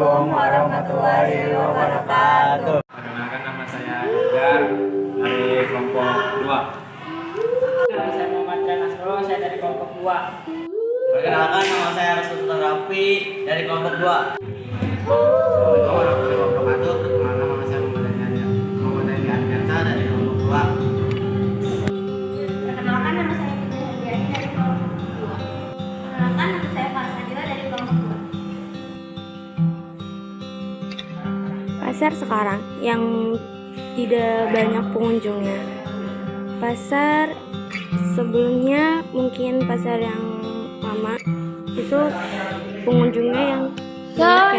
Assalamualaikum warahmatullahi wabarakatuh. Perkenalkan, nama saya Edgar dari kelompok 2. Nama saya Muhammad Nasro, saya dari kelompok 2. Perkenalkan, nama saya Rasul Rafi dari kelompok 2. Assalamualaikum warahmatullahi wabarakatuh. Perkenalkan, nama saya Muhammad Ardiansa dari kelompok 2. Perkenalkan, nama saya Putri Handiani dari kelompok 2. Perkenalkan, nama saya Farah Sadila dari kelompok 2. Pasar sekarang yang tidak banyak pengunjungnya. Pasar sebelumnya mungkin pasar yang lama itu pengunjungnya yang para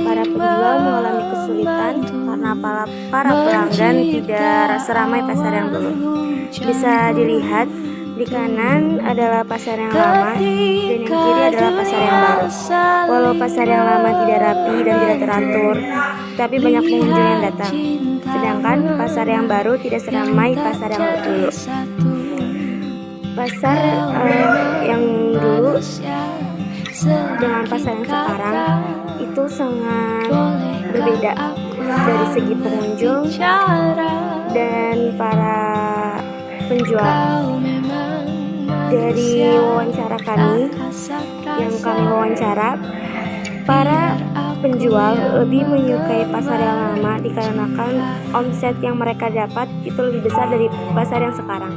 penjual mengalami kesulitan karena para pelanggan tidak seramai pasar yang dulu. Bisa dilihat di kanan adalah pasar yang lama dan yang kiri adalah pasar yang baru. Walau pasar yang lama tidak rapi dan tidak teratur, tapi banyak pengunjung yang datang. Sedangkan pasar yang baru tidak seramai pasar yang dulu. Pasar yang dulu dengan pasar yang sekarang itu sangat berbeda dari segi pengunjung dan para penjual. Dari wawancara kami yang kami wawancara, para penjual lebih menyukai pasar yang lama dikarenakan omset yang mereka dapat itu lebih besar dari pasar yang sekarang.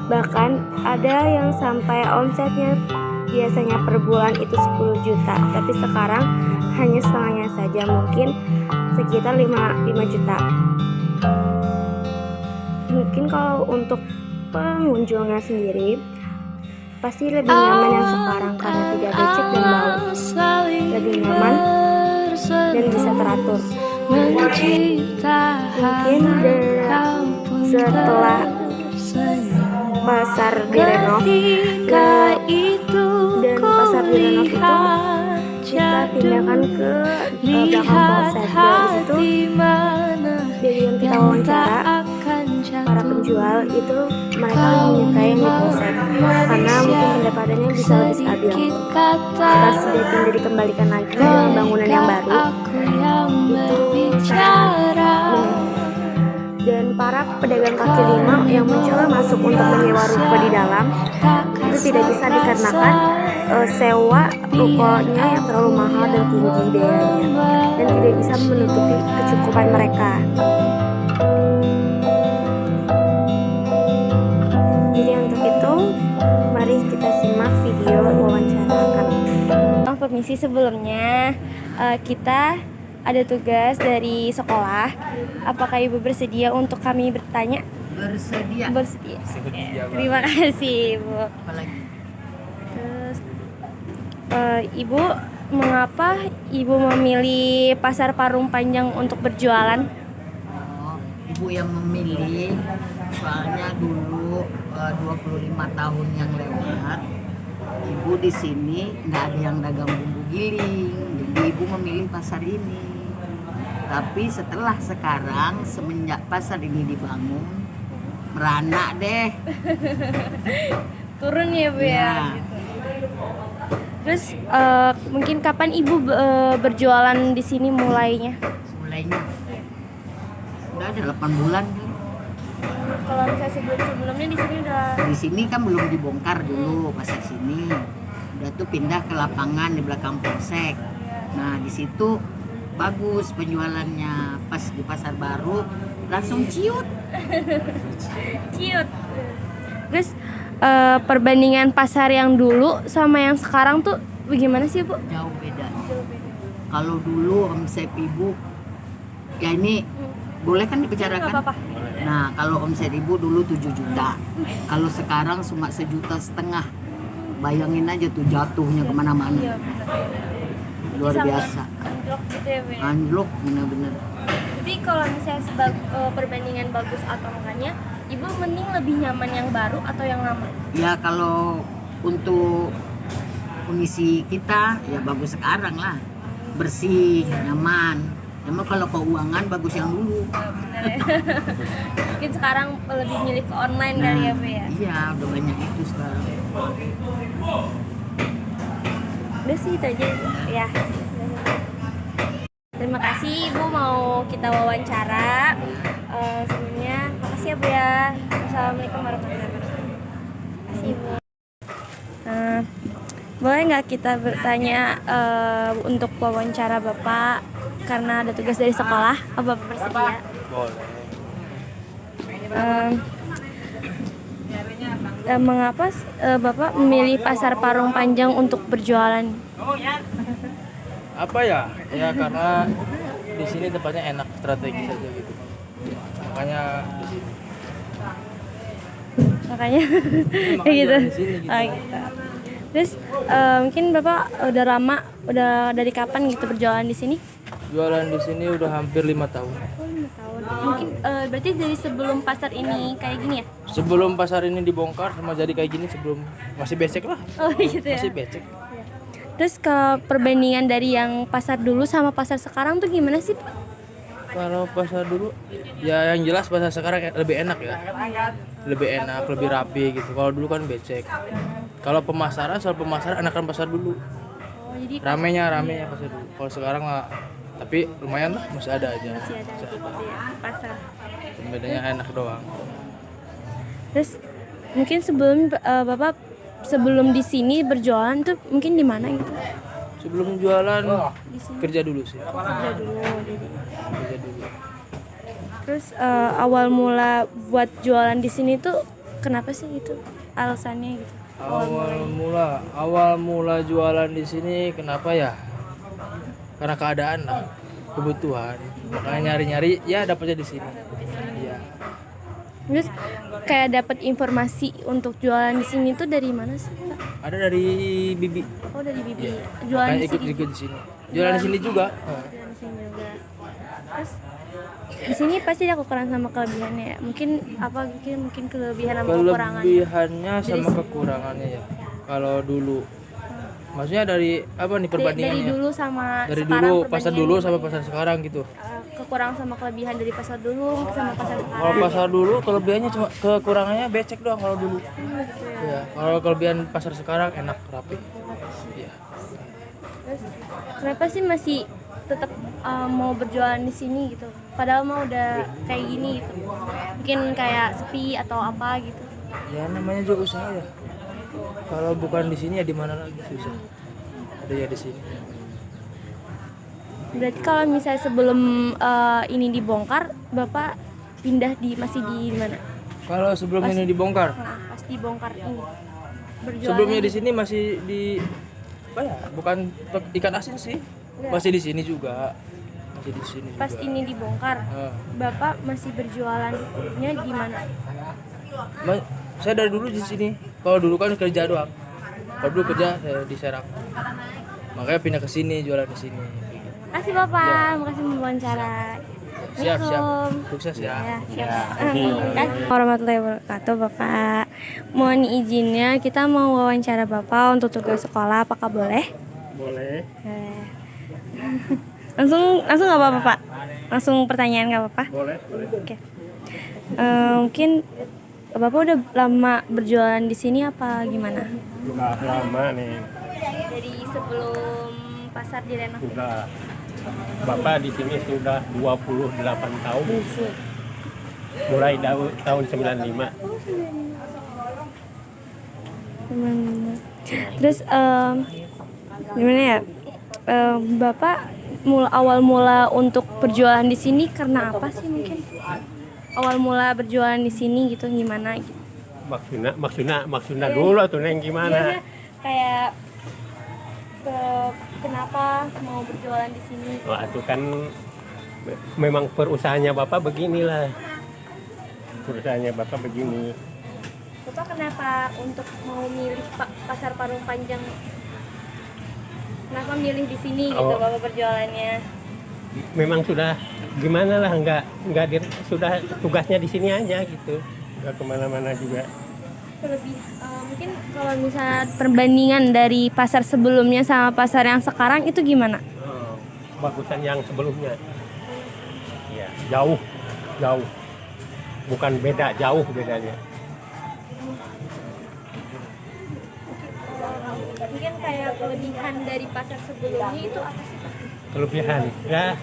Bahkan ada yang sampai omsetnya biasanya per bulan itu 10 juta, tapi sekarang hanya setengahnya saja, mungkin sekitar 5 juta. Mungkin kalau untuk pengunjungnya sendiri pasti lebih nyaman yang sekarang karena tidak becek dan bau, lebih nyaman dan bisa teratur. Mungkin setelah pasar direnov dan pasar direnov itu kita pindahkan ke belakang polsek. Dari situ dari yang kita wawancara para penjual itu mereka menyukai yang di polsek karena mungkin pendapatannya bisa lebih stabil. Pas sudah pindah dikembalikan lagi ke bangunan yang baru itu dan para pedagang kaki lima yang mencoba masuk untuk menyewa ruko di dalam itu tidak bisa dikarenakan sewa rukonya yang terlalu mahal dan tinggi biayanya dan tidak bisa menutupi kecukupan mereka. Jadi untuk itu mari kita simak video wawancara kami. Permisi, sebelumnya kita ada tugas dari sekolah. Apakah Ibu bersedia untuk kami bertanya? Bersedia. Terima kasih, Ibu. Apalagi? Terus, Ibu, mengapa Ibu memilih Pasar Parung Panjang untuk berjualan? Ibu yang memilih, soalnya dulu 25 tahun yang lewat, Ibu di sini nggak ada yang dagang bumbu giling, jadi Ibu memilih pasar ini. Tapi setelah sekarang semenjak pasar ini dibangun, merana deh. Turun ya, Bu ya. Terus mungkin kapan Ibu berjualan di sini mulainya? Mulainya udah ada 8 bulan kan. Kalau misalnya sebelumnya di sini udah. Di sini kan belum dibongkar dulu pasar sini. Udah tuh pindah ke lapangan di belakang polsek. Nah di situ bagus penjualannya. Pas di pasar baru langsung ciut. Ciut. Terus perbandingan pasar yang dulu sama yang sekarang tuh bagaimana sih, Bu? Jauh beda. Kalau dulu omset Ibu ya ini boleh kan dibicarakan? Nggak apa-apa. Nah kalau omset Ibu dulu 7 juta. Kalau sekarang cuma 1,5 juta. Bayangin aja tuh jatuhnya kemana-mana. Iya, Luar biasa. Anjlok gitu ya, Bu ya? Anjlok bener-bener. Jadi kalau misalnya perbandingan bagus atau enggaknya, Ibu mending lebih nyaman yang baru atau yang lama? Ya kalau untuk kondisi kita ya bagus sekarang lah, bersih, nyaman. Emang kalau keuangan bagus yang dulu. Mungkin sekarang lebih milih ke online kali ya, Bu ya? Iya, udah banyak itu sekarang. Udah sih itu aja ya. Terima kasih Ibu mau kita wawancara. Sebelumnya makasih ya Bu ya. Assalamualaikum warahmatullahi wabarakatuh. Makasih Ibu. Boleh nggak kita bertanya untuk wawancara Bapak karena ada tugas dari sekolah? Bapak bersedia? Boleh. Mengapa Bapak memilih Pasar Parung Panjang untuk berjualan? Apa ya? Ya karena di sini tempatnya enak, strategis aja gitu. Makanya di sini. Makanya kayak gitu. jualan di sini gitu. Oh, gitu. Terus mungkin Bapak udah dari kapan gitu berjualan di sini? Jualan di sini udah hampir 5 tahun. Oh, 5 tahun. Mungkin berarti dari sebelum pasar ini kayak gini ya? Sebelum pasar ini dibongkar sama jadi kayak gini, sebelum masih becek lah. Oh gitu ya. Masih becek. Terus kalau perbandingan dari yang pasar dulu sama pasar sekarang tuh gimana sih, Pak? Kalau pasar dulu ya yang jelas pasar sekarang lebih enak ya. Lebih enak, lebih rapi gitu. Kalau dulu kan becek. Kalau soal pemasaran enakan pasar dulu. Oh, jadi Ramenya pasar dulu. Kalau sekarang lah, tapi lumayan lah, masih ada aja. masih ada gitu ya, pasar. Bedanya enak doang. Terus mungkin Bapak sebelum di sini berjualan tuh mungkin di mana gitu? Sebelum jualan Di sini kerja dulu sih. kerja dulu jadi. Kerja dulu. Terus awal mula buat jualan di sini tuh kenapa sih gitu? Alasannya gitu. Awal mula jualan di sini kenapa ya? Karena keadaan lah, kebutuhan. Makanya nyari-nyari ya dapatnya di sini. Iya. Terus kayak dapat informasi untuk jualan di sini tuh dari mana sih, Pak? Ada dari Bibi. Oh, dari Bibi. Iya. Jualan Makanya di sini. ikut di sini. Jualan di sini juga. Jualan di sini juga. Terus di sini pasti ada kekurangan sama kelebihannya ya. Mungkin kelebihan sama kekurangannya. Kelebihannya sama kekurangannya ya. Kalau dulu, maksudnya dari apa nih perbandingannya? Dari dulu sama Dari sekarang, dulu pasar perbandingan dulu sama pasar sekarang gitu. kekurangan sama kelebihan dari pasar dulu sama pasar sekarang. Kalau pasar dulu kelebihannya cuma kekurangannya becek doang kalau dulu. Ya, kalau kelebihan pasar sekarang enak rapi. Iya. Terus kenapa sih masih tetap mau berjualan di sini gitu? Padahal mah udah kayak gini gitu. Mungkin kayak sepi atau apa gitu. Ya namanya juga usaha ya. Kalau bukan di sini ya di mana lagi susah. Ada ya di sini. Berarti kalau misalnya sebelum ini dibongkar, Bapak masih di mana? Kalau sebelum ini dibongkar, Nah, pas dibongkar ini. Berjualan. sebelumnya di sini masih di apa ya? Bukan ikan asin sih. Masih di sini juga. Masih di sini Pas juga. ini dibongkar, Bapak masih berjualannya di mana? Saya dari dulu di sini. Kalau dulu kan kerja doang. Kalau dulu kerja saya di Serang. Makanya pindah ke sini, jualan di sini. Makasih Bapak, makasih wawancara. Siap. Assalamualaikum. Sukses ya. Ya, siap. Warahmatullahi wabarakatuh Bapak. Mohon izinnya kita mau wawancara Bapak untuk tugas sekolah, apakah boleh? Boleh. langsung nggak apa-apa Pak? Langsung pertanyaan nggak apa-apa? Boleh. Oke. Mungkin Bapak udah lama berjualan di sini apa gimana? Sudah lama nih. Dari sebelum pasar direnov. Sudah. Bapak di sini sudah 28 tahun. Mulai tahun 95. Terus gimana ya? Bapak awal mula untuk berjualan di sini karena apa sih mungkin? Awal mula berjualan di sini gitu gimana gitu? Maksudnya dulu tuh Neng gimana? Iya, kayak kenapa mau berjualan di sini? Wah, itu kan memang perusahaannya Bapak beginilah. Perusahaannya Bapak begini. Bapak kenapa untuk mau milih Pasar Parung Panjang? Kenapa milih di sini gitu Bapak berjualannya? Memang sudah gimana lah, sudah tugasnya di sini aja gitu. Nggak kemana-mana juga. Lebih mungkin kalau misalnya perbandingan dari pasar sebelumnya sama pasar yang sekarang itu gimana? Bagusan yang sebelumnya. Ya, jauh. Bukan beda, jauh bedanya. Mungkin mungkin kayak kelebihan dari pasar sebelumnya itu apa sih Pak? Kelebihan ya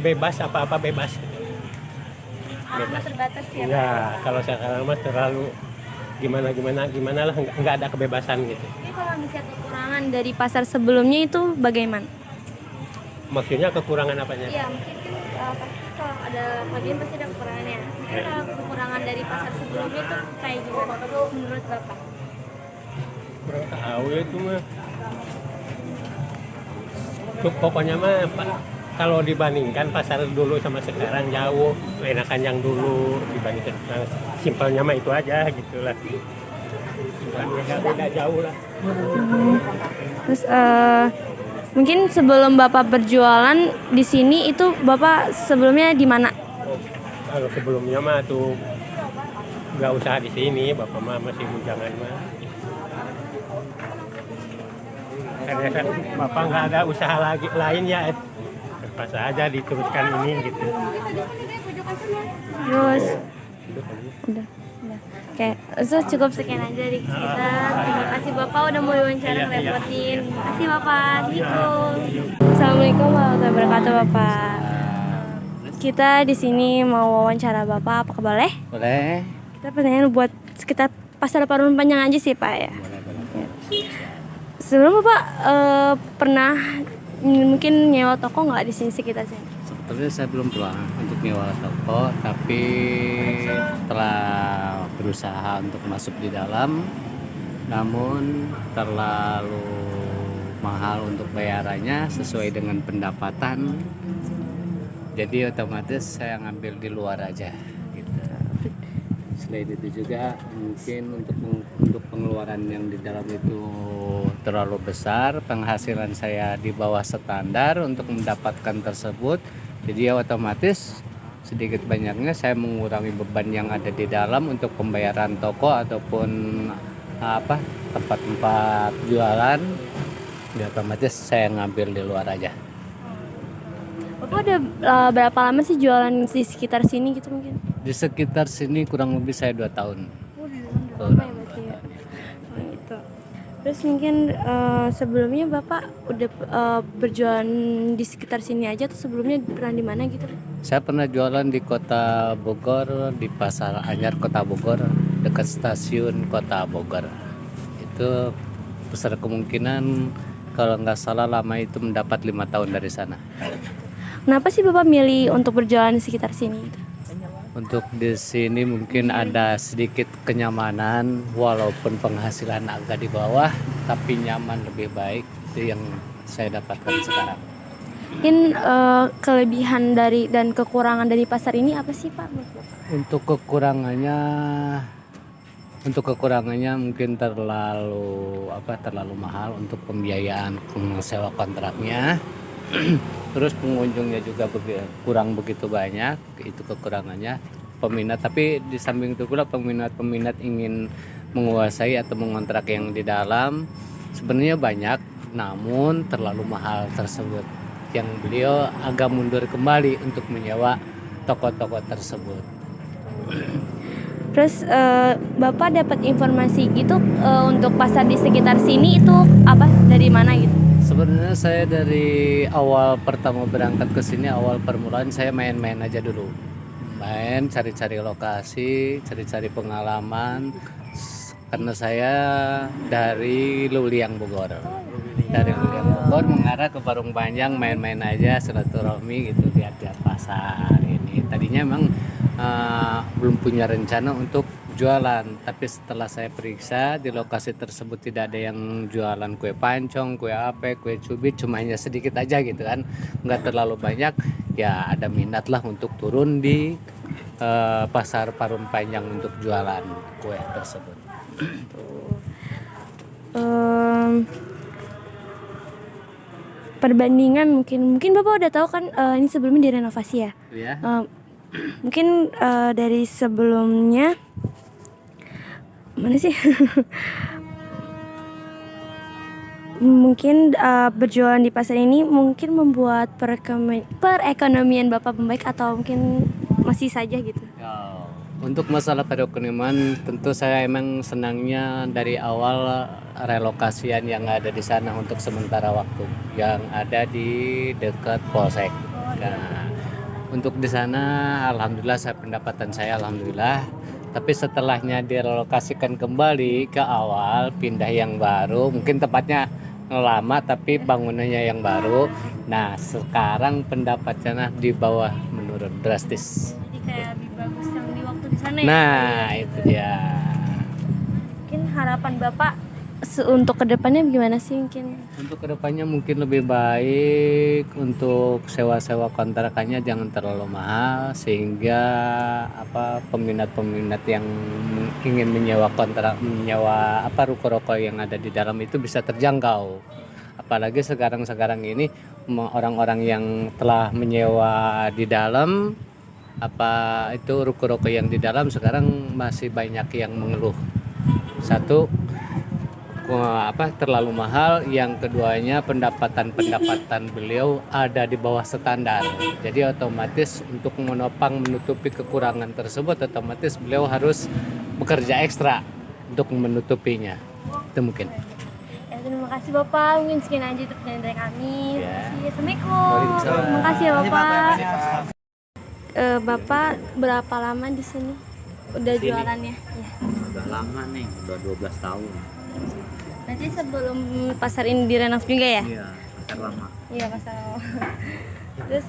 bebas, apa-apa bebas. Sekarang mah terbatas ya Pak? Ya kalau sekarang mah terlalu gimana lah, nggak ada kebebasan gitu. Jadi kalau misalnya kekurangan dari pasar sebelumnya itu bagaimana? Maksudnya kekurangan apanya? Iya mungkin kan pasti kalau ada kelebihan pasti ada kekurangannya. Mungkin kalau kekurangan dari pasar sebelumnya itu kayak gimana menurut Bapak? Kurang tahu ya itu mah. Pokoknya mah kalau dibandingkan pasar dulu sama sekarang jauh enakan yang dulu dibandingkan simpelnya mah itu aja gitulah. Beda jauh lah. Terus mungkin sebelum Bapak berjualan di sini itu Bapak sebelumnya di mana? Kalau sebelumnya mah tuh nggak usaha di sini, bapak mah masih bujangan mah. Karena kan bapak nggak ada usaha lagi lain ya, pas aja diteruskan ini gitu. Terus udah. Oke, so cukup sekian aja dari kita. Terima kasih Bapak udah mau wawancara ngerepotin. Terima kasih Bapak. Assalamualaikum warahmatullahi wabarakatuh Bapak. Kita di sini mau wawancara Bapak, apakah boleh? Boleh. Kita pertanyaan buat sekitar pasar Parung Panjang aja sih Pak ya. Sebelum Bapak pernah mungkin nyewa toko nggak di sini sekitar sini? Sebetulnya saya belum pernah untuk nyewa toko, tapi telah berusaha untuk masuk di dalam, namun terlalu mahal untuk bayarannya sesuai dengan pendapatan. Jadi otomatis saya ngambil di luar aja gitu. Selain itu juga mungkin untuk pengeluaran yang di dalam itu terlalu besar, penghasilan saya di bawah standar untuk mendapatkan tersebut. Jadi ya otomatis sedikit banyaknya saya mengurangi beban yang ada di dalam untuk pembayaran toko ataupun tempat-tempat jualan. Ya otomatis saya ngambil di luar aja. Bapak udah berapa lama sih jualan di sekitar sini gitu mungkin? Di sekitar sini kurang lebih saya 2 tahun. Udah lama ya berarti ya. Gitu. Terus mungkin sebelumnya Bapak udah berjualan di sekitar sini aja atau sebelumnya pernah di mana gitu? Saya pernah jualan di Kota Bogor, di Pasar Anyar Kota Bogor, dekat stasiun Kota Bogor. Itu besar kemungkinan kalau nggak salah lama itu mendapat 5 tahun dari sana. Kenapa sih Bapak milih untuk berjualan di sekitar sini? Untuk di sini mungkin ada sedikit kenyamanan, walaupun penghasilan agak di bawah, tapi nyaman lebih baik. Itu yang saya dapatkan sekarang. Mungkin kelebihan dari dan kekurangan dari pasar ini apa sih Pak? Untuk kekurangannya mungkin terlalu mahal untuk pembiayaan sewa kontraknya. Terus pengunjungnya juga kurang begitu banyak, itu kekurangannya peminat. Tapi di samping itu pula peminat ingin menguasai atau mengontrak yang di dalam sebenarnya banyak, namun terlalu mahal tersebut. Yang beliau agak mundur kembali untuk menyewa toko-toko tersebut. Terus Bapak dapat informasi gitu untuk pasar di sekitar sini itu apa dari mana gitu? Sebenarnya saya dari awal pertama berangkat ke sini, awal permulaan saya main-main aja dulu. Main, cari-cari lokasi, cari-cari pengalaman. Karena saya dari Luliang Bogor. Dari Luliang Bogor mengarah ke Parung Panjang, main-main aja, silaturahmi gitu, lihat-lihat pasar ini. Tadinya memang belum punya rencana untuk jualan, tapi setelah saya periksa di lokasi tersebut tidak ada yang jualan kue pancong, kue ape, kue cubit, cuma hanya sedikit aja gitu kan, nggak terlalu banyak. Ya ada minat lah untuk turun di pasar Parung Panjang untuk jualan kue tersebut. Perbandingan mungkin Bapak udah tahu kan ini sebelumnya direnovasi ya? Ya. Mungkin dari sebelumnya mana sih? Mungkin berjualan di pasar ini mungkin membuat perekonomian Bapak membaik atau mungkin masih saja gitu? Untuk masalah perekonomian, tentu saya emang senangnya dari awal relokasian yang ada di sana untuk sementara waktu, yang ada di dekat Polsek. Nah, untuk di sana, alhamdulillah pendapatan saya alhamdulillah. Tapi setelahnya direlokasikan kembali ke awal, pindah yang baru, mungkin tempatnya lama tapi bangunannya yang baru. Nah, sekarang pendapatannya di bawah, menurun drastis. Jadi kayak lebih bagus yang di waktu di sana ya. Nah, itu dia. Mungkin harapan Bapak untuk kedepannya gimana sih mungkin? Untuk kedepannya mungkin lebih baik untuk sewa-sewa kontrakannya jangan terlalu mahal, sehingga peminat-peminat yang ingin menyewa ruko-ruko yang ada di dalam itu bisa terjangkau. Apalagi sekarang ini orang-orang yang telah menyewa di dalam ruko-ruko yang di dalam sekarang masih banyak yang mengeluh. Satu, terlalu mahal, yang keduanya pendapatan beliau ada di bawah standar. Jadi otomatis untuk menutupi kekurangan tersebut, otomatis beliau harus bekerja ekstra untuk menutupinya. Itu mungkin. Ya, terima kasih Bapak, mungkin sekian aja untuk pertanyaan dari kami. Ya. Assalamualaikum. Terima kasih ya Bapak. Bapak berapa lama di sini? Udah jualannya? Ya. Udah lama nih, udah 12 tahun. Nanti sebelum pasar ini direnov juga ya? Iya, pasar lama. Iya, pasar lama. Terus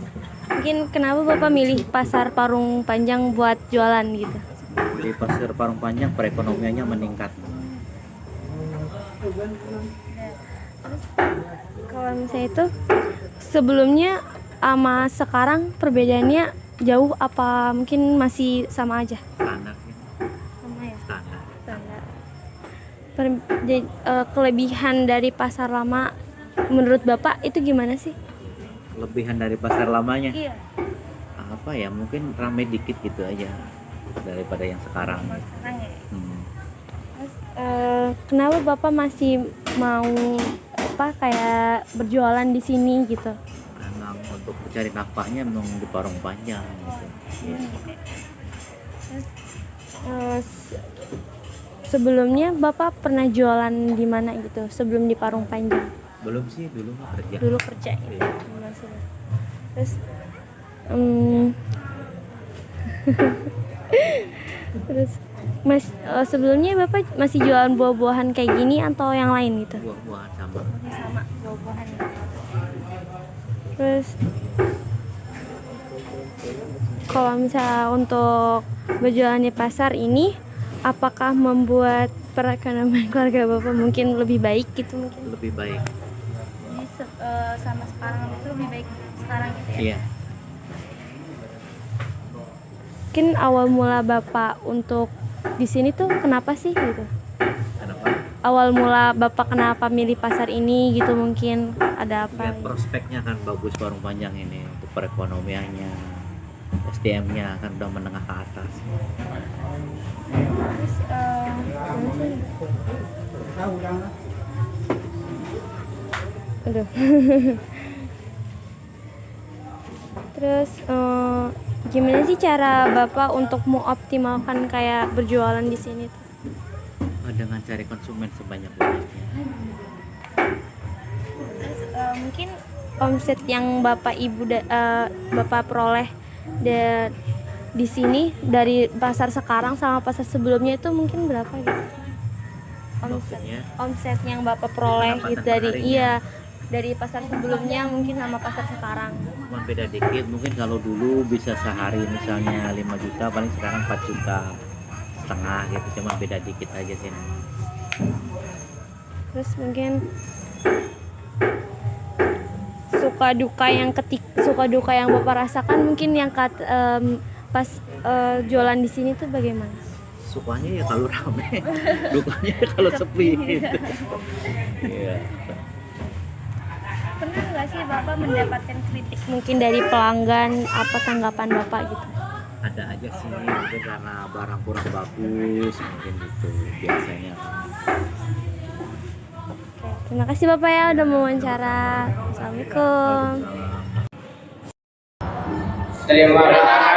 mungkin kenapa Bapak milih pasar Parung Panjang buat jualan gitu? Di pasar Parung Panjang perekonomiannya meningkat. Terus kalau misalnya itu sebelumnya sama sekarang perbedaannya jauh apa mungkin masih sama aja? Standar sih. Sama ya? Standar. Standar. Kelebihan dari pasar lama menurut Bapak itu gimana sih? Kelebihan dari pasar lamanya Iya. apa ya, mungkin ramai dikit gitu aja daripada yang sekarang. Sekarang ya. Hmm. Kenapa Bapak masih mau kayak berjualan di sini gitu? Memang untuk mencari nafkahnya memang di Parung Panjang gitu. Iya. Sebelumnya Bapak pernah jualan di mana gitu sebelum di Parung Panjang? Belum sih, dulu mah kerja. Dulu kerja gitu. Iya. Terus terus sebelumnya Bapak masih jualan buah-buahan kayak gini atau yang lain gitu? Buah-buahan sama. Sama buah-buahan. Terus kalau misalnya untuk berjualan di pasar ini, apakah membuat perekonomian keluarga Bapak mungkin lebih baik gitu mungkin? Lebih baik. Jadi sama sekarang itu lebih baik sekarang gitu ya? Iya. Mungkin awal mula Bapak untuk di sini tuh kenapa sih gitu? Kenapa? Awal mula Bapak kenapa milih pasar ini gitu, mungkin ada apa? Lihat prospeknya kan bagus Parung Panjang ini, untuk perekonomiannya, SDM-nya kan udah menengah ke atas. Terus aduh. Terus gimana sih cara Bapak untuk mengoptimalkan kayak berjualan di sini tuh? Dengan cari konsumen sebanyak-banyaknya. Terus mungkin omset yang Bapak Bapak peroleh di sini dari pasar sekarang sama pasar sebelumnya itu mungkin berapa gitu? Omset yang Bapak peroleh gitu dari pasar sebelumnya mungkin sama pasar sekarang. Cuma beda dikit, mungkin kalau dulu bisa sehari misalnya 5 juta, paling sekarang 4 juta setengah gitu, cuma beda dikit aja sih. Terus mungkin suka duka yang Bapak rasakan mungkin yang pas jualan di sini tuh bagaimana? Sukanya ya kalau rame, dukanya ya kalau sepi gitu. Iya. Pernah nggak sih Bapak mendapatkan kritik mungkin dari pelanggan, apa tanggapan Bapak gitu? Ada aja sih, mungkin karena barang kurang bagus mungkin gitu biasanya. Oke, terima kasih Bapak ya udah mau wawancara. Assalamualaikum. Terima kasih.